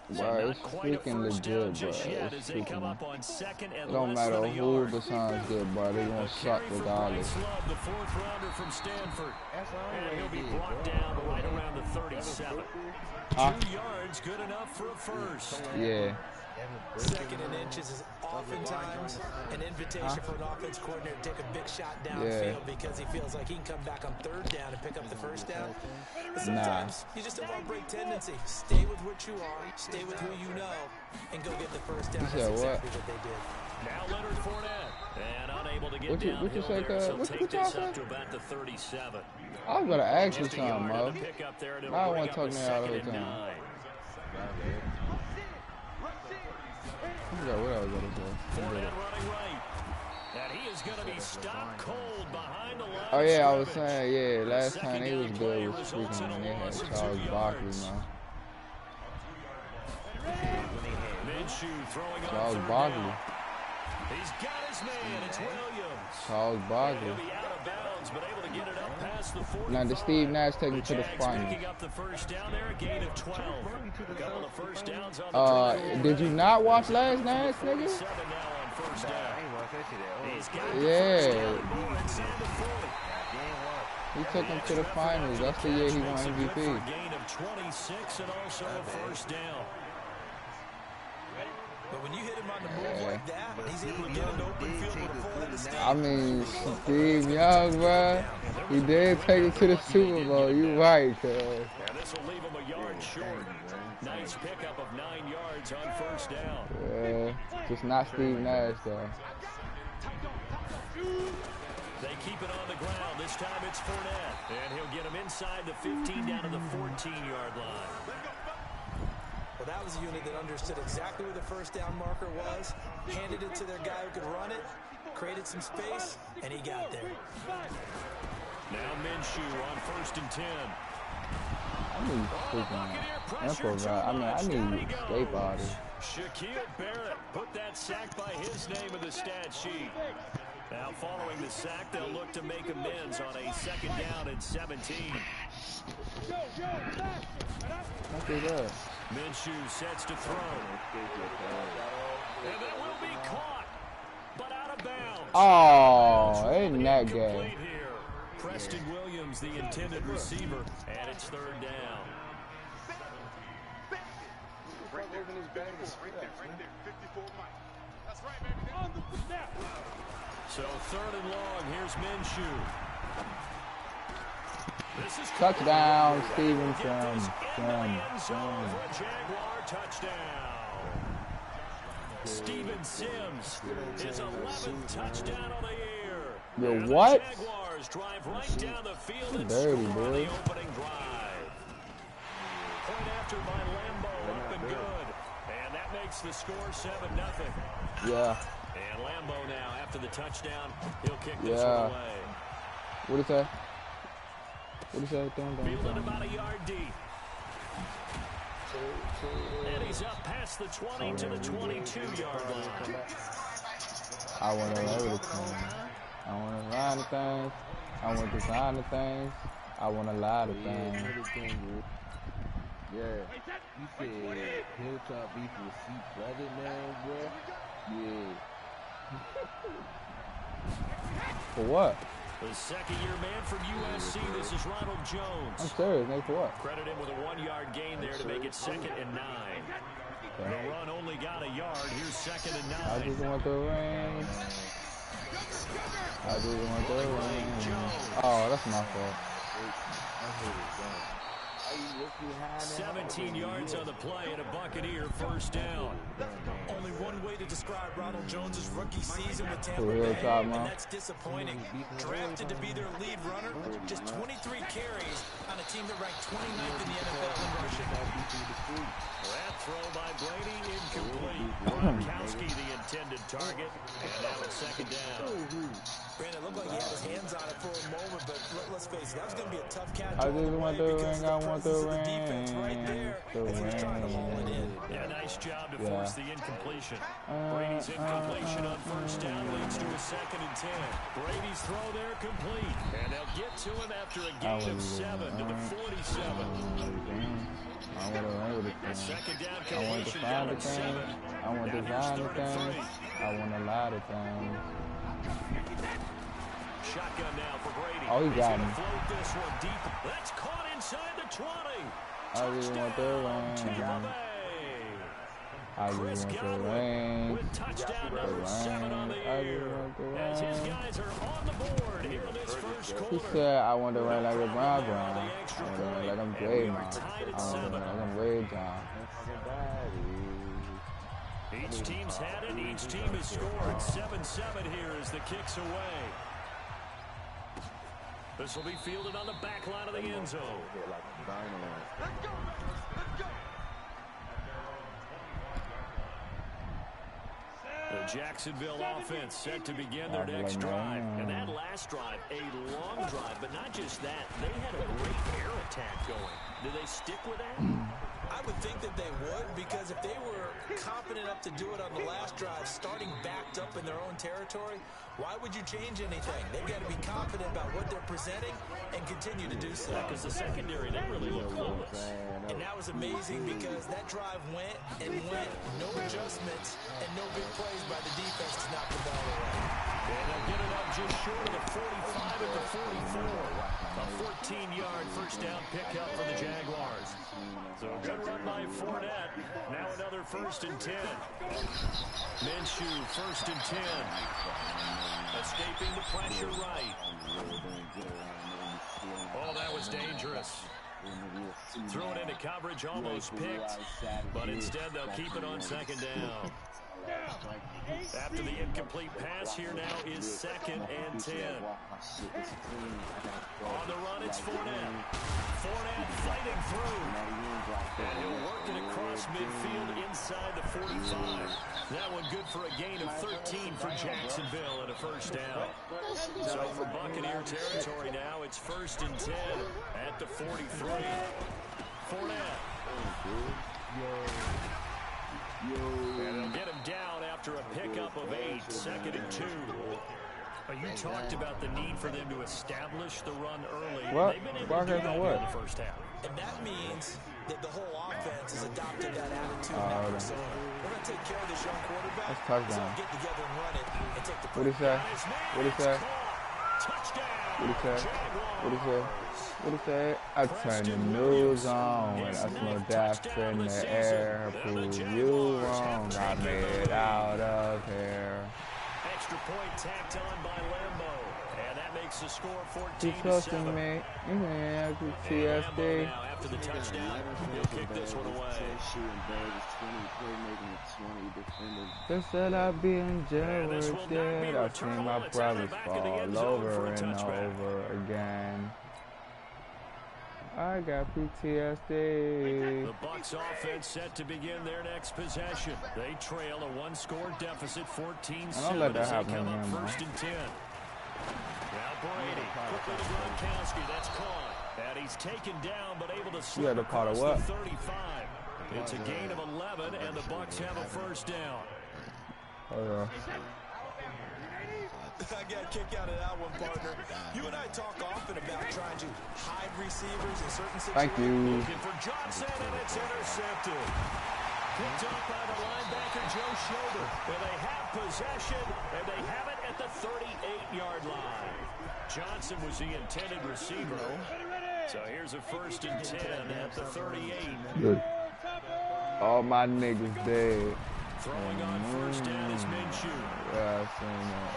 Bro, it's freaking legit, bro. It's freaking. It don't matter who the Suns get, bro. They gonna suck regardless. The fourth rounder from Stanford. And he'll be brought down right around the 37. 2 yards, good enough for a first. Yeah. Second and inches is oftentimes an invitation for an offense coordinator to take a big shot downfield because he feels like he can come back on third down and pick up the first down. But sometimes you just don't want to break tendency. Stay with what you are, stay with who you know, and go get the first down. That's exactly what they did. Now Leonard Fournette, and unable to get down. What you say, what you talking? To about the 37. I was gonna ask you something, Mo. I don't want to talk to you all the time. I forgot what I was gonna do. Fournette running right. And he is gonna be stopped cold behind the line. Oh yeah, I was saying, yeah, last time they was good was freaking when they had Charles Barkley, man. Charles Barkley. He's got his man, it's Williams. Charles Barkley. He'll be out of bounds, but able to get it up past the 45. Now, the Steve Nash taking to the final. Picking up the first down there, a gain of 12. A couple of first downs on the did you not watch last Nash, nigga? 7 now on first down. Yeah. He took him to the finals. That's the year he won MVP. Gain of 26 and also a first down. But when you hit him on the move like that, he's able to get an open field with a full head of steam. I mean, Steve Young, bro, he did take it to the Super Bowl. You right, cuz. And this will leave him a yard short. Nice pickup of 9 yards on first down. Yeah, just not Steve Nash, though. They keep it on the ground. This time it's Fournette. And he'll get him inside the 15 down to the 14-yard line. Well, that was a unit that understood exactly where the first down marker was, handed it to their guy who could run it, created some space, and he got there. Now Minshew on 1st and 10. I need freaking info guy. I need escape artists. Shaquille Barrett put that sack by his name in the stat sheet. Now following the sack, they'll look to make amends on a 2nd down and 17. Look at that. Minshew sets to throw. And that will be caught, but out of bounds. Oh, ain't that good. Preston Williams, the intended receiver, and it's 3rd down. Right there, 54 miles. That's right, baby. On the snap. So 3rd and long, here's Minshew. Touchdown, Stevenson. Jaguar touchdown. Steven Sims, his 11th touchdown on the year. Yo, what? The Jaguars drive right down the field and dirty, score boy. on the opening drive. Point after by Lambeau, up and good. And that makes the score 7-0. Yeah. And Lambeau now, after the touchdown, he'll kick this one away. What is that? What is that? Fielded about a yard deep. And he's up past the 20 to the 22-yard line. I want to know the things. I want to lie to things. I want to design the things. I want to lie to things. Yeah. You said Hilltop beef with Seat Brother, man, bro? Yeah. For what? The 2nd-year man from USC, this is Ronald Jones. I'm serious, nigga, for what? Credit him with a 1-yard gain there to make it 2nd and 9. The run only got a yard. Here's 2nd and 9. I just want the ring. I just want the ring. Oh, that's my fault. 17 yards on the play and a Buccaneer 1st down. Only one way to describe Ronald Jones' rookie season with Tampa Bay, and that's disappointing. Drafted to be their lead runner, just 23 carries on a team that ranked 29th in the NFL in rushing. That throw by Brady incomplete. Gronkowski the intended target, and now it's 2nd down. Brandon, it looked like he had his hands on it for a moment, but let's face it, that was going to be a tough catch. I just want the ring, I want the ring. Right there, the ring. Trying to haul it in. Yeah, nice job to force the incompletion. Brady's incompletion on first down leads to a 2nd and 10. Brady's throw there complete. And they'll get to him after a gain of 7 to the 47. I want to run with it. Second down I want to find the thing. I want to design the thing. I want a lot of things. Shotgun now for Brady. Oh, he got me. Float this one deep. That's caught inside the 20. I just want the ring. I just want the ring. With touchdown number 7 on the year. As his guys are on the board here in this first quarter. He said, I want to run like a Brown. I want to run like I'm Dre, man. I want to run like I'm Ray John. Each team's had it. Each team has scored. 7-7 here as the kick's away. This will be fielded on the back line of the end zone. Let's go. The Jacksonville offense set to begin their next drive. And that last drive, a long drive, but not just that. They had a great air attack going. Do they stick with that? I would think that they would, because if they were confident enough to do it on the last drive, starting backed up in their own territory, why would you change anything? They've got to be confident about what they're presenting and continue to do so. Because the secondary, they really look clueless. And that was amazing because that drive went, no adjustments, and no big plays by the defense to knock the ball away. And they'll get it up just short of the 45 at the 44. A 14-yard first down pickup for the Jaguars. So a good run by Fournette. Now another 1st and 10. Minshew, 1st and 10. Escaping the pressure right. Oh, that was dangerous. Threw it into coverage, almost picked. But instead, they'll keep it on 2nd down. After the incomplete pass, here now is 2nd and 10. On the run, it's Fournette. Fournette fighting through. And he'll work it across midfield inside the 45. That one good for a gain of 13 for Jacksonville and a first down. So for Buccaneer territory now, it's 1st and 10 at the 43. Fournette. And they'll get him down after a pickup of 8, 2nd and 2. You talked about the need for them to establish the run early. What? They've been able to do that in the first half. And that means that the whole offense has adopted that attitude and that persona. We're going to take care of this young quarterback. That's touchdown. So get together and run it and take the What'd he say? What'd he say? Touchdown. What'd he say? What'd he say? What'd he say? I turn the news on when I smell death in the air. Prove you wrong. I made it out of here. Extra point tacked on by Lambo. And that makes the score 14-7. me. PTSD. Now after the touchdown, he'll kick this one away. They said I'd be in jail where it's dead. I've seen my brothers fall over and over again. I got PTSD. The Bucs offense set to begin their next possession. They trail a one-score deficit, 14-7 as they come up 1st and 10. Now Brady, quickly to Gronkowski, that's caught. And he's taken down, but able to slip across the 35. It's a gain of 11, and the Bucs have a first down. I got a kick out of that one, partner. You and I talk often about trying to hide receivers in certain situations. Thank you. Looking for Johnson, and it's intercepted. Picked up by the linebacker, Joe Schroeder. And they have possession, and they have it at the 38-yard line. Johnson was the intended receiver. So here's a 1st and 10 at the 38. Good. All my niggas dead. Throwing on 1st down is Minshew. Yeah, I seen that.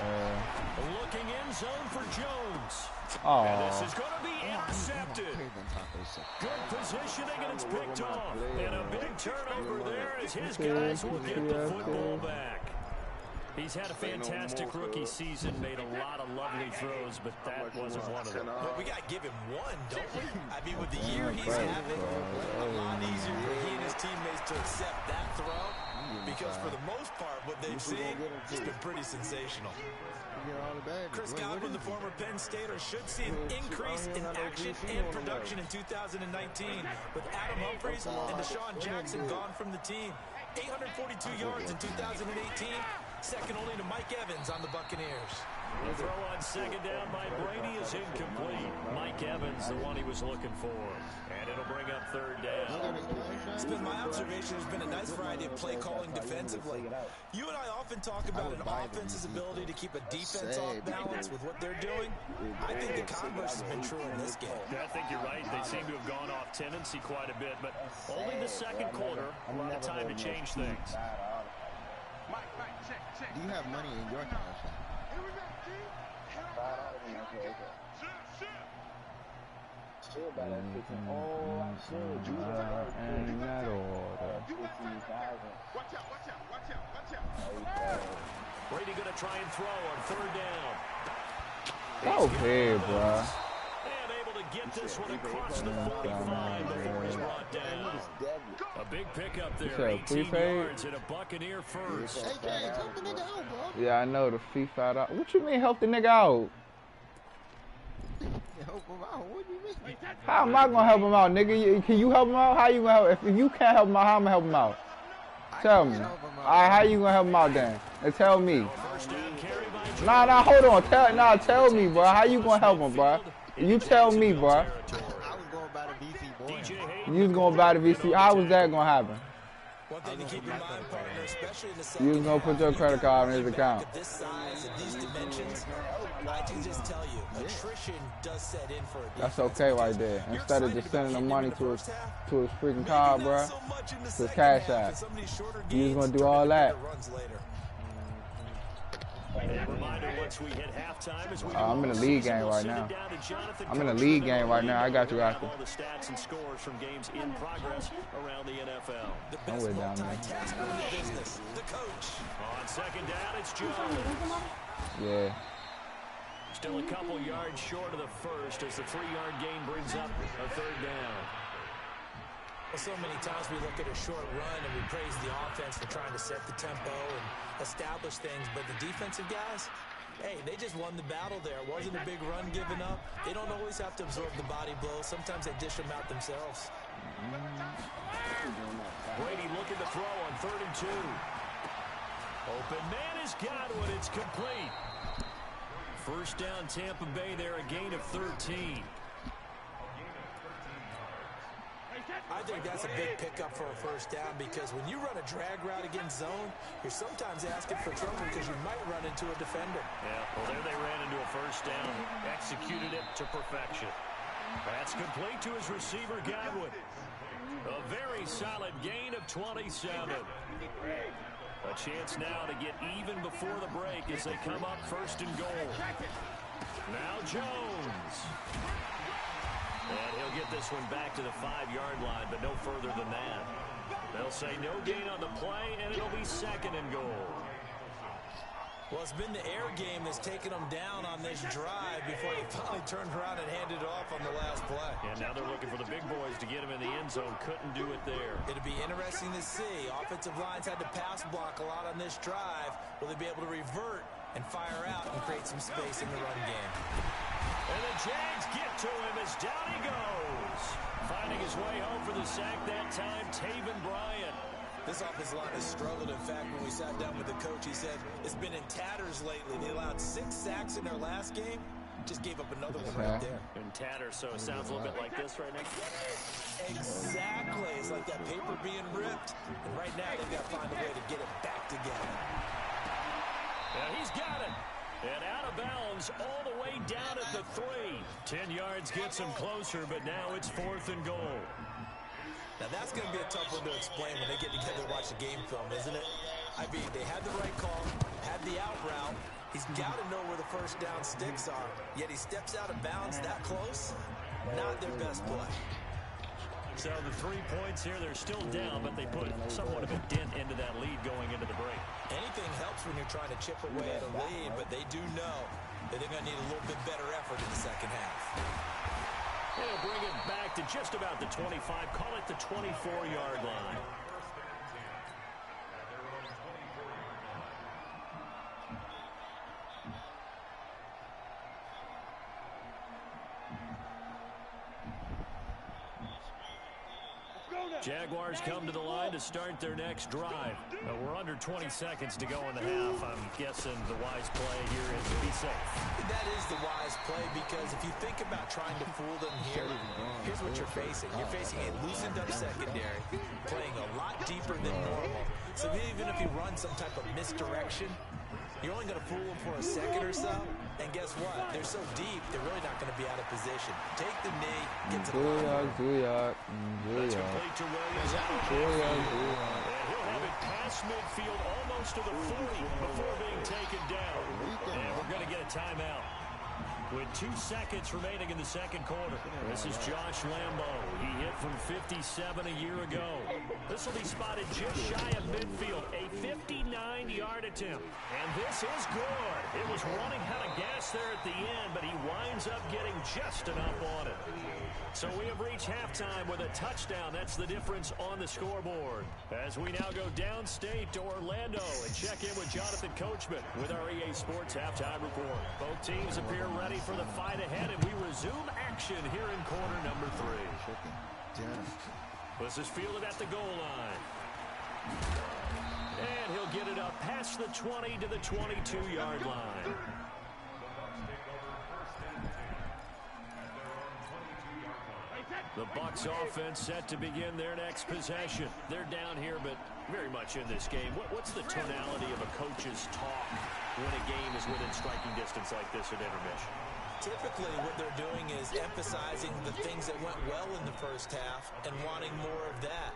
Looking in zone for Jones. Oh. And this is going to be intercepted. Good positioning, and it's picked off. And a big turnover there as his guys will get the football back. He's had a fantastic rookie season, made a lot of lovely throws, but that wasn't one of them. But we got to give him one, don't we? I mean, with the year he's having, a lot easier for he and his teammates to accept that throw, because for the most part, what they've seen has been pretty sensational. Chris Godwin, the former Penn Stater, should see an increase in action and production in 2019 with Adam Humphries and Deshaun Jackson gone from the team. 842 yards in 2018, second only to Mike Evans on the Buccaneers. The throw on second down by Brady is incomplete. Mike Evans, the one he was looking for. And it'll bring up third down. It's been my observation. There's been a nice variety of play calling defensively. You and I often talk about an offense's ability to keep a defense off balance with what they're doing. I think the converse has been true in this game. I think you're right. They seem to have gone off tendency quite a bit, but only the second quarter, a lot of time to change things. Do you have money in your cash app? Brady going to try and throw on third down. Go ahead, bro. And able to get this one across the 45 before he's brought down. A big pickup there, 18 yards and a Buccaneer first. Hey, James, help the nigga out, bro. Yeah, I know the FIFA out. What you mean help the nigga out? Help him out. What do you mean? How am I gonna help him out, nigga? Can you help him out? How you gonna help? If you can't help him out, how am I help him out? Tell me. Alright, how you gonna help him out then? And tell me. Nah, hold on. Tell me, bro. How you gonna help him, bro? You tell me, bro. I was going by the VC boy. You was going by the VC. How was that gonna happen? One thing to keep in mind, partner, especially in the You was gonna put your credit card on his account. this size and these dimensions, I can just tell you, attrition does set in for a defense. That's okay right there. Instead of just sending the money to his freaking card, bro, to his cash app. You was gonna do all that. I'm in the league game right now. I'm in the league game right now. I got you after. All the stats and scores from games in progress around the NFL. I'm way down there. The coach. On second down, it's Jones. Yeah. Still a couple yards short of the first as the 3-yard gain brings up a third down. Well, so many times we look at a short run and we praise the offense for trying to set the tempo and establish things, but the defensive guys, hey, they just won the battle there. It wasn't a big run given up. They don't always have to absorb the body blows. Sometimes they dish them out themselves. Brady looking to throw on 3rd and 2. Open man has got one. It's complete. First down Tampa Bay there, a gain of 13. I think that's a big pickup for a first down because when you run a drag route against zone, you're sometimes asking for trouble because you might run into a defender. Yeah, well, there they ran into a first down. Executed it to perfection. That's complete to his receiver, Godwin. A very solid gain of 27. A chance now to get even before the break as they come up 1st and goal. Now Jones. And he'll get this one back to the 5-yard line, but no further than that. They'll say no gain on the play, and it'll be 2nd and goal. Well, it's been the air game that's taken them down on this drive before they finally turned around and handed it off on the last play. And now they're looking for the big boys to get him in the end zone. Couldn't do it there. It'll be interesting to see. Offensive lines had to pass block a lot on this drive. Will they be able to revert and fire out and create some space in the run game? And the Jags get to him as down he goes. Finding his way home for the sack that time, Taven Bryan. This offensive line has struggled. In fact, when we sat down with the coach, he said it's been in tatters lately. They allowed 6 sacks in their last game. Just gave up another one right there. In tatters, so it sounds a little bit like this right now. Exactly. It's like that paper being ripped. And right now, they've got to find a way to get it back together. Yeah, he's got it. And out of bounds all the way down at the 3. 10 yards gets him closer, but now it's 4th and goal. Now, that's going to be a tough one to explain when they get together and watch the game film, isn't it? I mean, they had the right call, had the out route. He's got to know where the first down sticks are, yet he steps out of bounds that close. Not their best play. So the 3 points here, they're still down, but they put somewhat of a dent into that lead going into the break. Anything helps when you're trying to chip away at a lead, but they do know that they're going to need a little bit better effort in the second half. They'll bring it back to just about the 25, call it the 24-yard line. Jaguars come to the line to start their next drive. We're under 20 seconds to go in the half. I'm guessing the wise play here is to be safe. That is the wise play, because if you think about trying to fool them here, here's what you're facing. You're facing a loosened up secondary, playing a lot deeper than normal. So even if you run some type of misdirection, you're only going to fool them for a second or so. And guess what? They're so deep, they're really not going to be out of position. Take the knee, get to the line. That's complete to Williams. And he'll have it past midfield, almost to the 40 before being taken down. And we're going to get a timeout with 2 seconds remaining in the second quarter. This is Josh Lambo. He hit from 57 a year ago. This will be spotted just shy of midfield. A 59-yard attempt. And this is good. It was running out of gas there at the end, but he winds up getting just enough on it. So we have reached halftime with a touchdown. That's the difference on the scoreboard. As we now go downstate to Orlando and check in with Jonathan Coachman with our EA Sports halftime report. Both teams appear ready for the fight ahead, and we resume action here in quarter number 3. This is fielded at the goal line. And he'll get it up past the 20 to the 22-yard line. The Bucs offense set to begin their next possession. They're down here, but very much in this game. What's the tonality of a coach's talk when a game is within striking distance like this at intermission? Typically, what they're doing is emphasizing the things that went well in the first half and wanting more of that.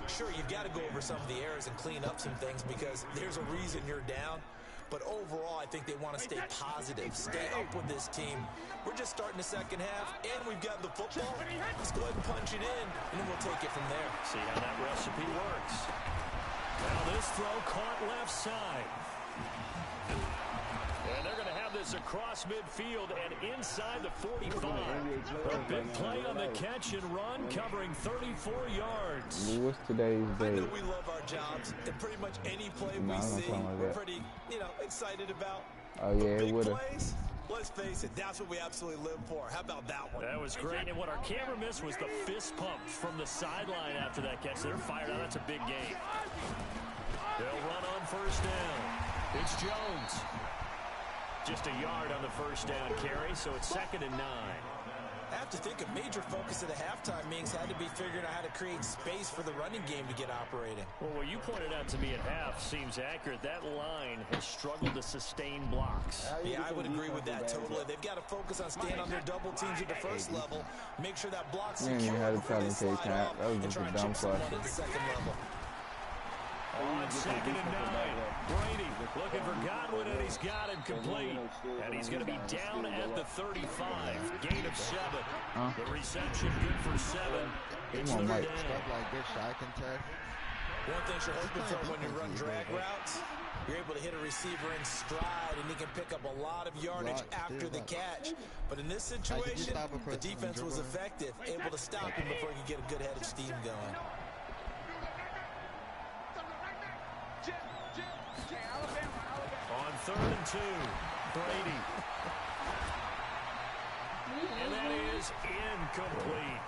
Sure, you've got to go over some of the errors and clean up some things because there's a reason you're down. But overall, I think they want to stay positive, stay up with this team. We're just starting the second half, and we've got the football. Let's go ahead and punch it in, and then we'll take it from there. See how that recipe works. Now this throw caught left side. And they're going to have this across midfield and inside the 45. A big play on the catch and run, covering 34 yards. What's today's I date? know we love our jobs, and pretty much any play we see, we're pretty, excited about. Oh, yeah, big it would've. plays, let's face it, that's what we absolutely live for. How about that one? That was great, and what our camera missed was the fist pump from the sideline after that catch. They're fired out. That's a big game. They'll run on first down. It's Jones. Just a yard on the first down carry, so it's 2nd and 9. I have to think a major focus of the halftime meetings had to be figuring out how to create space for the running game to get operating. Well, what you pointed out to me at half seems accurate. That line has struggled to sustain blocks. Yeah, I would agree with that totally. They've got to focus on staying on their double teams at the first level, make sure that block's secure before they slide off and try and chip someone at the second level. On 2nd and 9, Brady looking for Godwin, and he's got him complete. And he's going to be down at the 35. Gain of 7. The reception good for 7. It's 3rd down. Stuff like this, I can tell. One thing you're hoping for when you run drag routes, you're able to hit a receiver in stride, and he can pick up a lot of yardage after the catch. But in this situation, the defense was effective, able to stop him before he could get a good head of steam going. On 3rd and 2, Brady. And that is incomplete.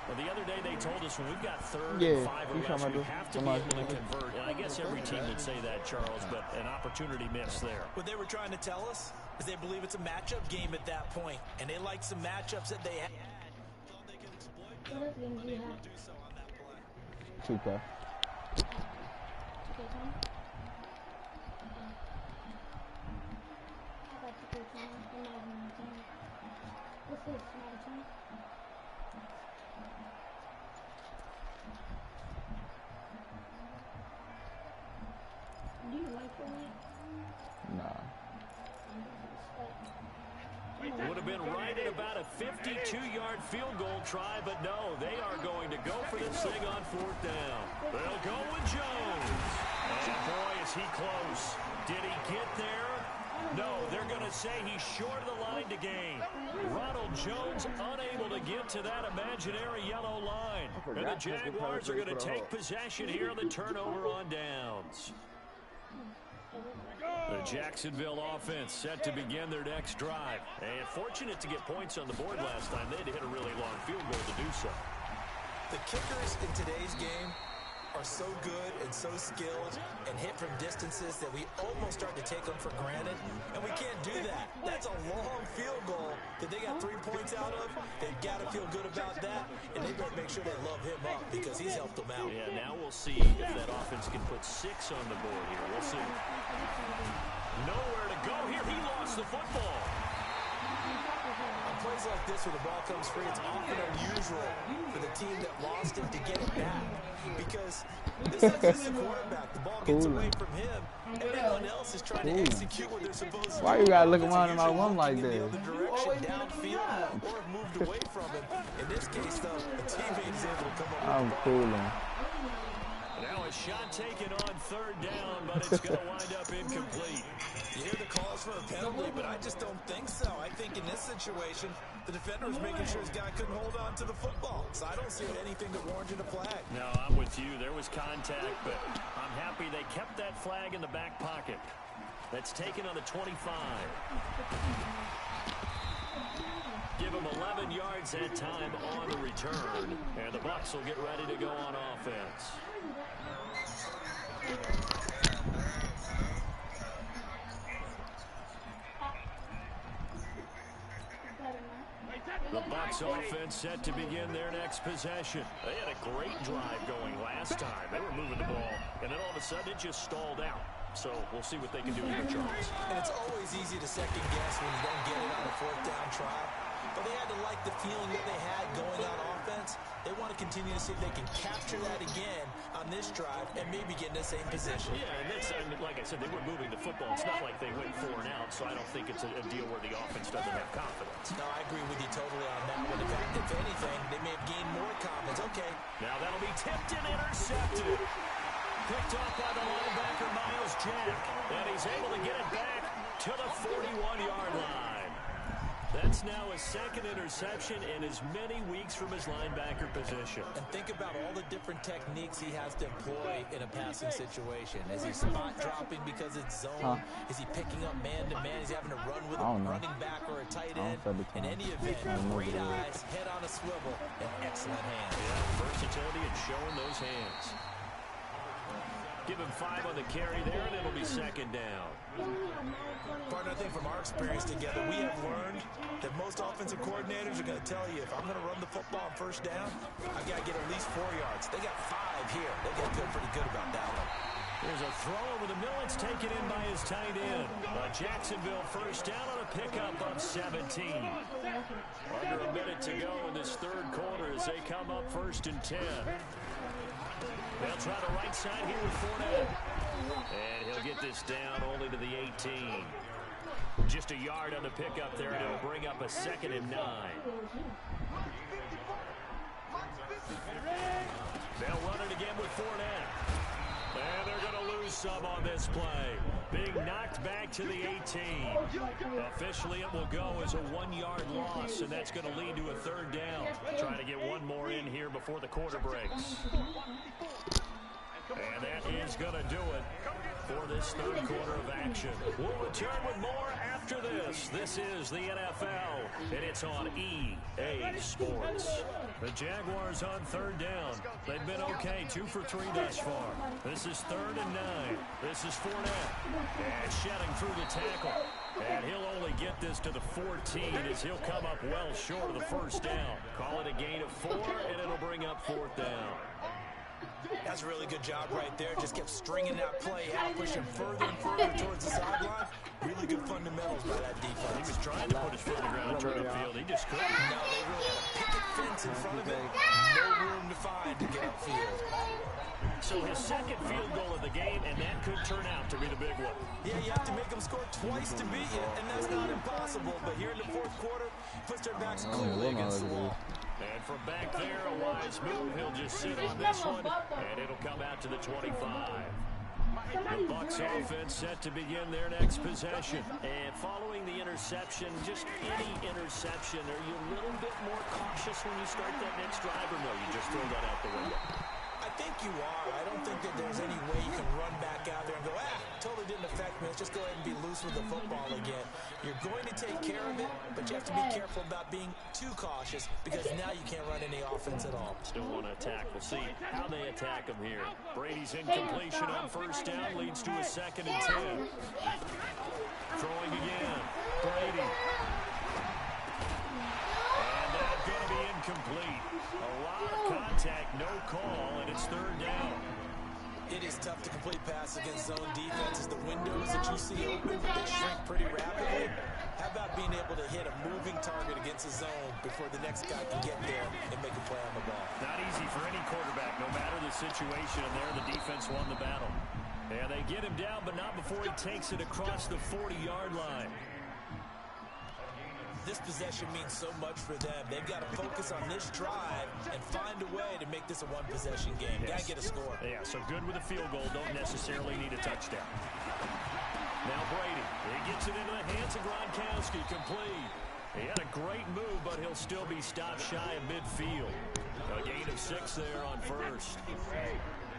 Well, the other day they told us when we've got 3rd and 5 or less, we have to be able to convert. And I guess every team would say that, Charles, but an opportunity missed there. What they were trying to tell us is they believe it's a matchup game at that point, and they like some matchups that they have. They can exploit. What games do you have? Do so on that play. 2K. Okay, Tom. I got 2K, Tom. I'm not even 10. What's this? Not a 10? Do you like Fortnite? Nah. Would have been right at about a 52-yard field goal try, but no, they are going to go for this thing on 4th down. They'll go with Jones. And boy, is he close. Did he get there? No, they're going to say he's short of the line to gain. Ronald Jones unable to get to that imaginary yellow line. And the Jaguars are going to take possession here on the turnover on downs. The Jacksonville offense set to begin their next drive. And fortunate to get points on the board last time. They had to hit a really long field goal to do so. The kickers in today's game are so good and so skilled and hit from distances that we almost start to take them for granted, and we can't do that. That's a long field goal that they got 3 points out of. They've got to feel good about that, and they better make sure they love him up because he's helped them out. Yeah, now we'll see if that offense can put 6 on the board here. We'll see. Nowhere to go here. He lost the football. On plays like this where the ball comes free, it's often unusual for the team that lost it to get it back. Because this is just the quarterback. The ball gets away from him. Everyone else is trying to execute what they're supposed to do. Why you gotta look around in my room like that? The other direction downfield or moved away from him. In this case, though, a teammate is able to come up with I'm cooling. Now a shot taken on 3rd down, but it's going to wind up incomplete. You hear the calls for a penalty, but I just don't think so. I think in this situation, the defender was making sure his guy couldn't hold on to the football. So I don't see anything that warranted a flag. No, I'm with you. There was contact, but I'm happy they kept that flag in the back pocket. That's taken on the 25. Give him 11 yards that time on the return, and the Bucs will get ready to go on offense. The Bucs offense set to begin their next possession. They had a great drive going last time. They were moving the ball, and then all of a sudden it just stalled out. So we'll see what they can do here, Charles. And it's always easy to second guess when you don't get it on a 4th down try. But they had to like the feeling that they had going on offense. They want to continue to see if they can capture that again on this drive and maybe get in the same position. Yeah, and that's, like I said, they were moving the football. It's not like they went 4 and out, so I don't think it's a deal where the offense doesn't have confidence. No, I agree with you totally on that one. In fact, if anything, they may have gained more confidence. Okay. Now that'll be tipped and intercepted. Picked off by the linebacker, Miles Jack. And he's able to get it back to the 41-yard line. That's now his 2nd interception in as many weeks from his linebacker position. And think about all the different techniques he has to employ in a passing situation. Is he spot dropping because it's zone? Is he picking up man-to-man? Is he having to run with a running back or a tight end? In any event, great eyes, head on a swivel, and excellent hands. Yeah, versatility and showing those hands. Give him 5 on the carry there, and it'll be 2nd down. Partner, I think from our experience together, we have learned that most offensive coordinators are going to tell you, if I'm going to run the football on 1st down, I've got to get at least 4 yards. They got 5 here. They got to feel pretty good about that one. There's a throw over the middle. It's taken in by his tight end. Jacksonville 1st down on a pickup of 17. Under a minute to go in this 3rd quarter as they come up 1st and 10. They'll try the right side here with Fournette. And he'll get this down only to the 18. Just a yard on the pickup there, and it'll bring up a 2nd and 9. They'll run it again with Fournette. And they're going to lose some on this play. Being knocked back to the 18. Officially, it will go as a 1-yard loss, and that's going to lead to a 3rd down. Trying to get one more in here before the quarter breaks. And that is going to do it for this 3rd quarter of action. We'll return with more after this. This is the NFL, and it's on EA Sports. The Jaguars on 3rd down. They've been okay, 2 for 3 thus far. This is 3rd and 9. This is Fournette. And shedding through the tackle. And he'll only get this to the 14 as he'll come up well short of the 1st down. Call it a gain of 4, and it'll bring up 4th down. That's a really good job right there. Just kept stringing that play out, pushing further and further towards the sideline. Really good fundamentals by that defense. He was trying to put his foot in the ground and turn upfield. He just couldn't. No, they really had a picket fence in front of it. No room to find to get upfield. So his 2nd field goal of the game, and that could turn out to be the big one. Yeah, you have to make them score twice to beat you, and that's not impossible. But here in the 4th quarter, puts their backs clearly against the wall. And from back there, a wise move. He'll just sit on this one, and it'll come out to the 25. The Bucs offense set to begin their next possession. And following the interception, just any interception, are you a little bit more cautious when you start that next drive, or no, you just throw that out the window? I think you are. I don't think that there's any way you can run back out there and go, totally didn't affect me. Let's just go ahead and be loose with the football again. You're going to take care of it, but you have to be careful about being too cautious because now you can't run any offense at all. Still want to attack. We'll see how they attack him here. Brady's incompletion on first down leads to a 2nd and 10. Throwing again. Brady. And that's going to be incomplete. A lot of contact, no call, and it's 3rd down. It is tough to complete pass against zone defenses. The windows that you see open, they shrink pretty rapidly. How about being able to hit a moving target against a zone before the next guy can get there and make a play on the ball? Not easy for any quarterback, no matter the situation, and there the defense won the battle. And they get him down, but not before he takes it across the 40-yard line. This possession means so much for them. They've got to focus on this drive and find a way to make this a one-possession game. Yes. Got to get a score. Yeah, so good with a field goal. Don't necessarily need a touchdown. Now Brady. He gets it into the hands of Gronkowski. Complete. He had a great move, but he'll still be stopped shy of midfield. A gain of 6 there on first.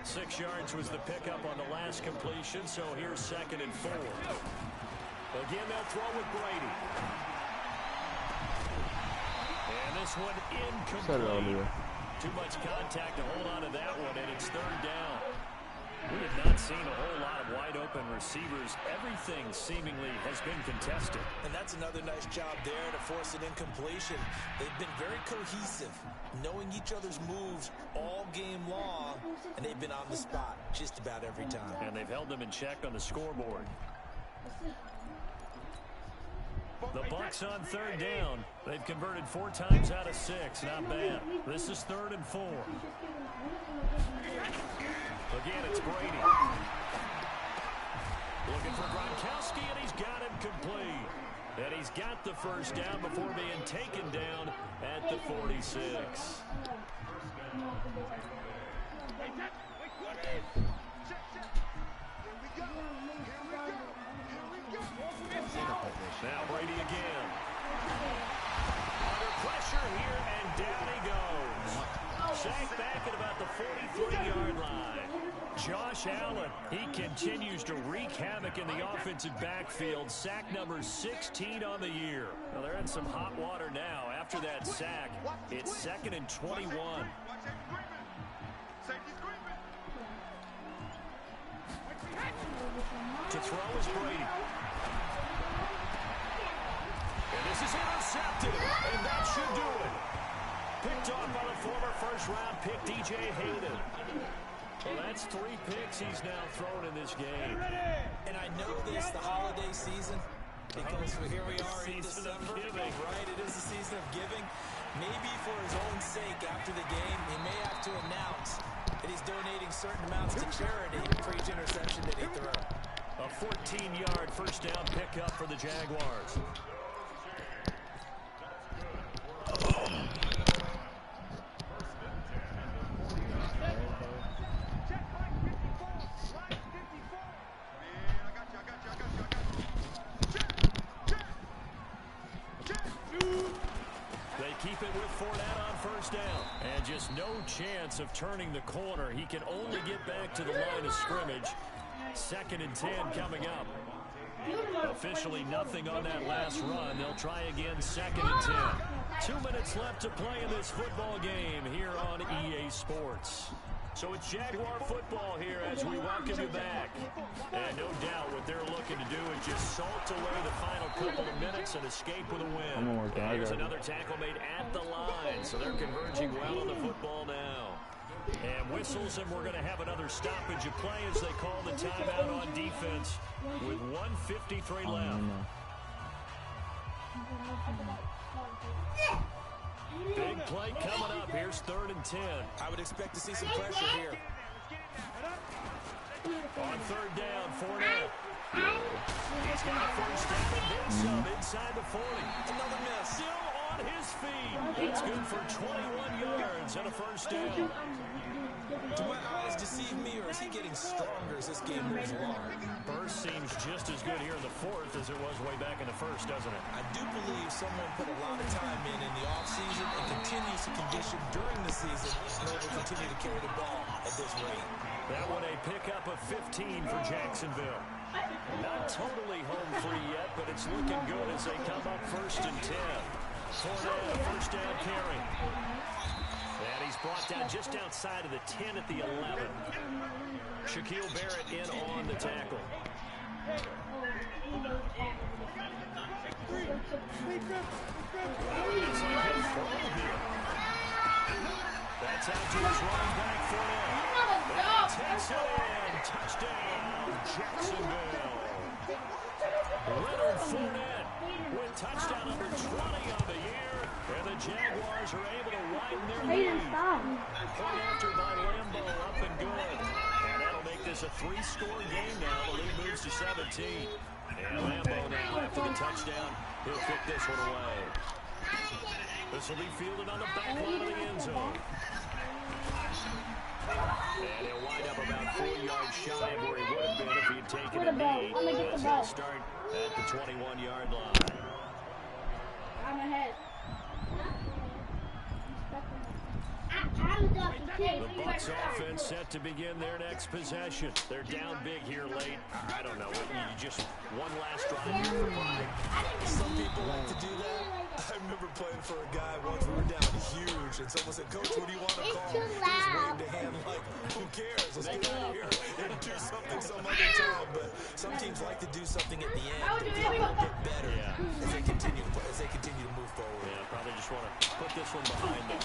6 yards was the pickup on the last completion, so here's 2nd and 4. Again, they'll throw with Brady. And this one incomplete. Too much contact to hold on to that one, and it's 3rd down. We have not seen a whole lot of wide-open receivers. Everything seemingly has been contested. And that's another nice job there to force an incompletion. They've been very cohesive, knowing each other's moves all game long, and they've been on the spot just about every time. And they've held them in check on the scoreboard. The Bucs on 3rd down. They've converted 4 times out of 6. Not bad. This is 3rd and 4. Again, it's Brady. Looking for Gronkowski, and he's got him complete. And he's got the first down before being taken down at the 46. Now Brady again. Under pressure here, and down he goes. Sacked back at about the 43-yard line. Josh Allen, he continues to wreak havoc in the offensive backfield. Sack number 16 on the year. Well, they're in some hot water now. After that sack, it's 2nd and 21. To throw is Brady. And this is intercepted, and that should do it. Picked off by the former first-round pick, DJ Hayden. Well, that's 3 picks he's now thrown in this game. And I know this, the holiday season, because here we are in December, right? It is the season of giving. Maybe for his own sake, after the game, he may have to announce that he's donating certain amounts to charity for each interception that he threw. A 14-yard first down pickup for the Jaguars. Keep it with Fournette on first down. And just no chance of turning the corner. He can only get back to the line of scrimmage. 2nd and 10 coming up. Officially nothing on that last run. They'll try again 2nd and 10. 2 minutes left to play in this football game here on EA Sports. So it's Jaguar football here as we welcome you back. And no doubt what they're looking to do is just salt away the final couple of minutes and escape with a win. And here's another tackle made at the line, so they're converging well on the football now. And whistles, and we're going to have another stoppage of play as they call the timeout on defense with 1:53 left. Big play coming up. Here's 3rd and 10. I would expect to see some pressure here. On 3rd down, Fournette. He's got a first down and then some inside the 40. Another miss. Still on his feet. That's good for 21 yards and a first down. Do my eyes deceive me, or is he getting stronger as this game moves along. Burst seems just as good here in the fourth as it was way back in the first, doesn't it? I do believe someone put a lot of time in the offseason and continues to condition during the season in order to continue to carry the ball at this rate. That one a pickup of 15 for Jacksonville. Not totally home free yet, but it's looking good as they come up 1st and 10. Fournette, a first down carry. And he's brought down just outside of the 10 at the 11. Shaquille Barrett in on the tackle. That's out to his running back, Fournette. Takes it in. Touchdown, Jacksonville. Leonard Fournette with touchdown number 20 on the year. And the Jaguars are able to widen their lead. Point after by Lambeau, up and good. And that'll make this a 3-score game now. The lead moves to 17. And Lambeau now after the touchdown, he'll kick this one away. This will be fielded on the back line of the end zone. And he'll wind up about 4 yards shy of where he would have been if he'd taken a knee. As he'll start at the 21-yard line. I'm ahead. The Bucs offense set to begin their next possession. They're down big here late. I don't know. You just one last drive here for pride. Some people like to do that. I remember playing for a guy once. We were down huge, and someone said, "Coach, what do you want to call?" He just waved a hand like, "Who cares? Let's get out of here and do something some other time." But some teams like to do something at the end to feel a little bit better as they continue to move forward. Yeah, probably just want to put this one behind them.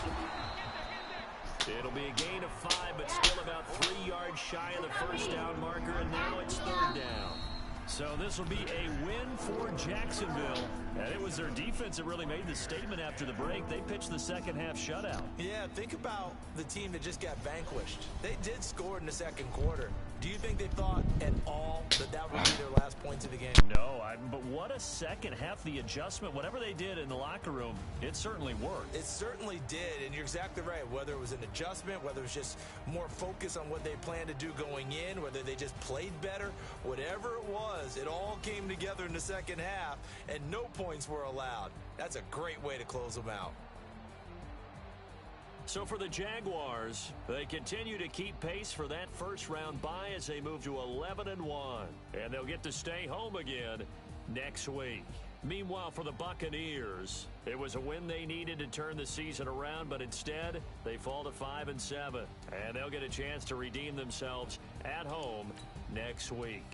It'll be a gain of 5, but still about 3 yards shy of the first down marker, and now it's 3rd down. So this will be a win for Jacksonville. And it was their defense that really made the statement after the break. They pitched the second half shutout. Yeah, think about the team that just got vanquished. They did score in the second quarter. Do you think they thought at all that that would be their last points of the game? No, but what a second half. The adjustment, whatever they did in the locker room, it certainly worked. It certainly did, and you're exactly right. Whether it was an adjustment, whether it was just more focus on what they planned to do going in, whether they just played better, whatever it was, it all came together in the second half, and no points were allowed. That's a great way to close them out. So for the Jaguars, they continue to keep pace for that first-round bye as they move to 11-1. And they'll get to stay home again next week. Meanwhile, for the Buccaneers, it was a win they needed to turn the season around, but instead, they fall to 5-7. And they'll get a chance to redeem themselves at home next week.